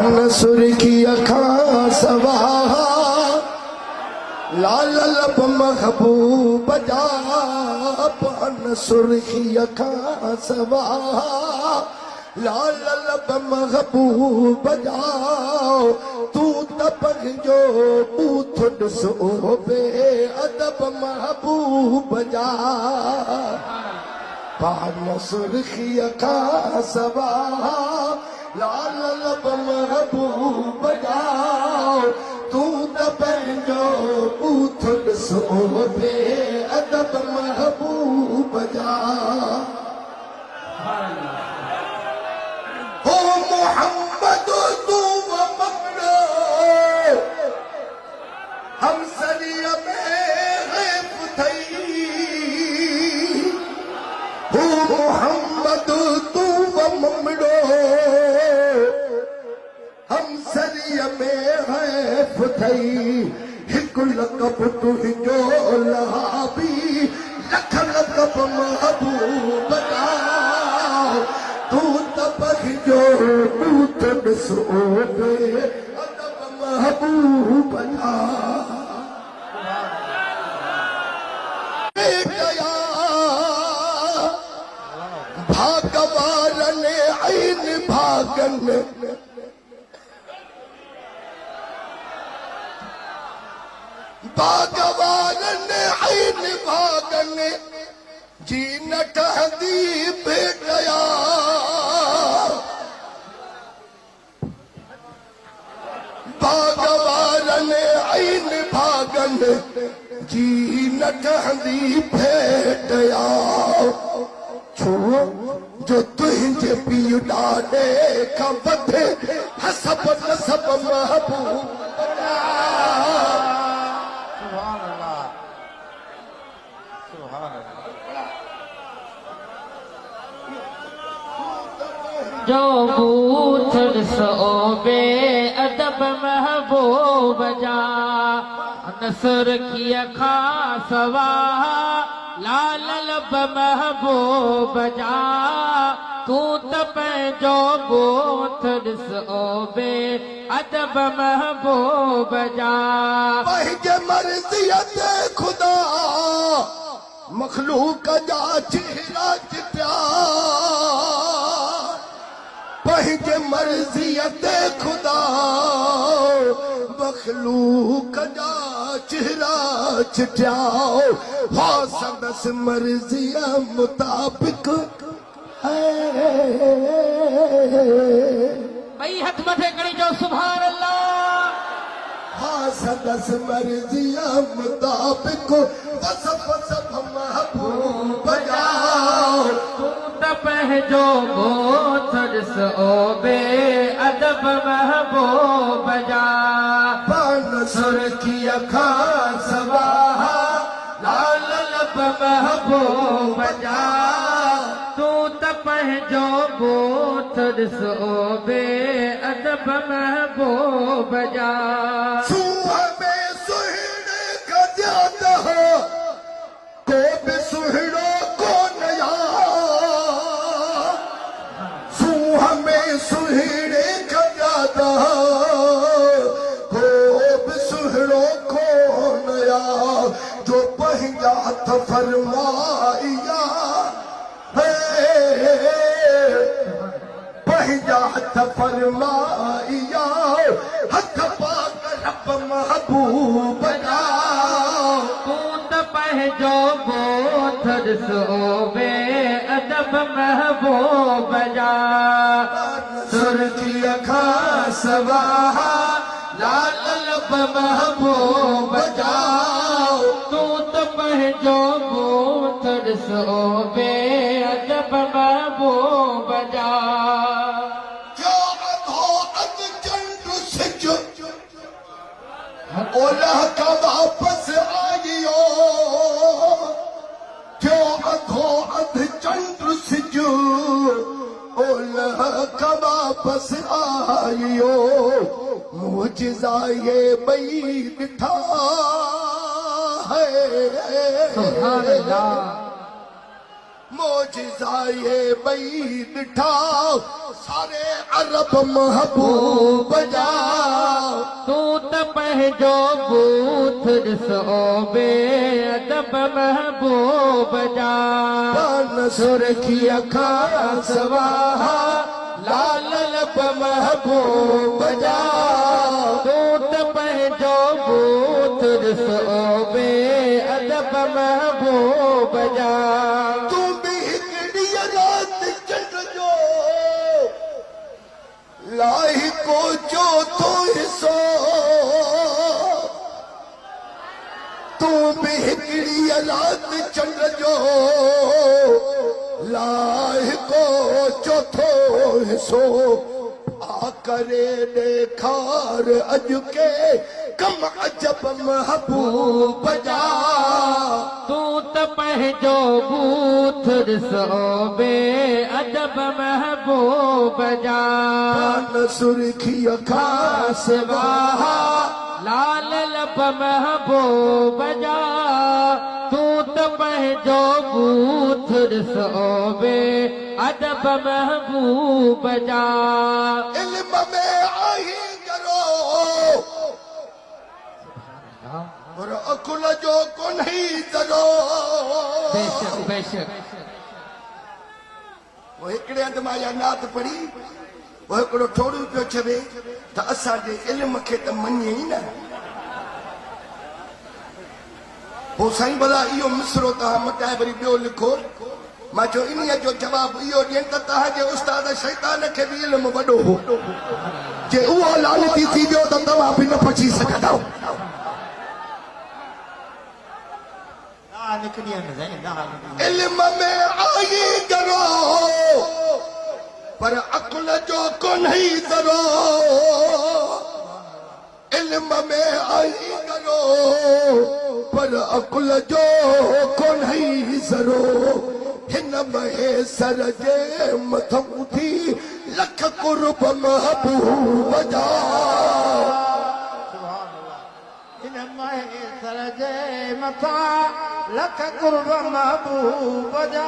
पान सुर्खी अखां सवाहा लाल लब महबूब जा पान सुर्खी अखां सवाहा लाल लब महबूब जा तू तपन जो बूथ ॾिसो बे अदब महबूब जा पान सुर्खी अखां सवाहा लाल लब महबूब जा तू तपन जो बूथ ॾिसो बे अदब महबूब जा हो मोहम्मद तू मगनो हम सरिया में ग़ैब थई हो मोहम्मद तू मगनो हम सरिया में ग़ैब थई हिक लक़ब तुंहिंजो लहाबी लख लक़ब महबूब जा तू तपख जो बूथ ॾिसो बे अदब महबूब जा गया भागवारन ऐन भागन भागवारन ऐन भागन जी न ठहंदी बेटया भागवारन ऐन भागन जी न ठहंदी भेटया छो जो तुंहिंजे पीउ ॾाॾे खां वधे हसब नसब महबूब जो बूथ ॾिसो बे अदब महबूब जा सुर्खी अखां सवाहा लाल लब महबूब जा तू त पंहिंजो बूथ ॾिसो बे अदब महबूब जा पंहिंजे मर्ज़ीअ ते ख़ुदा मखलूक जा चेहरा चिटिया पंहिंजे मर्ज़ीअ ते ख़ुदा मखलूक जा चेहरा चिटिया हो संदसि मर्ज़ीअ मुताबिक़ ॿई हथ मथे खणी चओ सुभान अल्लाह हाँ संदसि मर्ज़ीअ मुताबिक़ वसफ़ सभ महबूब जा पंहिंजो बूथ ॾिसो बे अदब महबूब जा पान सुर्खी अखां सवाहा लाल लब महबूब जा तू त पंहिंजो बूथ ॾिसो बे अदब महबूब जा सूह में सुहिणे का ज्यादा हो को बि सुहिणो कोन यार सूह में सुहिणे का ज्यादा को बि सुहिणो कोन यार जो पंहिंजा हथ फरमाइया पंहिंजा हथ फरमाइया हथ पाक रब महबूब जा तू त पंहिंजो बूथ ॾिसो बे अदब महबूब जा सुर्खी अखां सवाहा लाल लब महबूब जा तू त पंहिंजो बूथ ॾिसो बे अदब महबूब जा जो अधो अध चंड सिज ओलह का वापस आइयो जो अधो अध चंड सिज ओलह का वापस आइयो मुझिज़ा ये ॿई ॾिठा है सुभान अल्लाह मोजिज़ाए बई ॾिठा सारे अरब महबूब जा तूं त पंहिंजो बूथ ॾिसो बे अदब महबूब जा पान सुरखी अखां सवाह लाल लब महबूब जा तूं त पंहिंजो बूथ ॾिसो बे अदब महबूब जा तूं बि हिकिड़ी रात चंड जो लाही को चोथों हिस्सो तूं बि हिकिड़ी रात चंड जो लाही को चोथों हिस्सो आ करे ॾेखार अॼु के कम अजब महबूब जा तूं त पंहिंजो बूथ ॾिसो बे अदब महबूब जा पान सुरखी अखां सवाह लाल लब महबूब जा तूं त पंहिंजो बूथ ॾिसो बे अदब महबूब जा इल्म में आई करो पर अकुल जो कोन्ही दरो बेशक बेशक वो हिकिड़े हंधि मां इहा नात पढ़ी वो हिकिड़ो ठोड़ू पियो चवे त असांजे इल्म खे त मञे ई न पोइ साईं भला इहो मिसरो तव्हां मटाए वरी ॿियो लिखो मां चयो इन्हीअ जो जवाबु इहो ॾियनि त तव्हांजे उस्ताद शैतान खे बि इल्मु वॾो हो जे उहो लानती थी वियो त तव्हां बि न बची सघंदव इल्म में आई करो पर अकुल जो कोन्ही दरो इल्म में आई करो पर अकुल जो कोन्ही ज़रो हिन में सर जे मथां थी लख कुर्ब महबूब जा सर जे मथां लख कुर्ब महबूब जा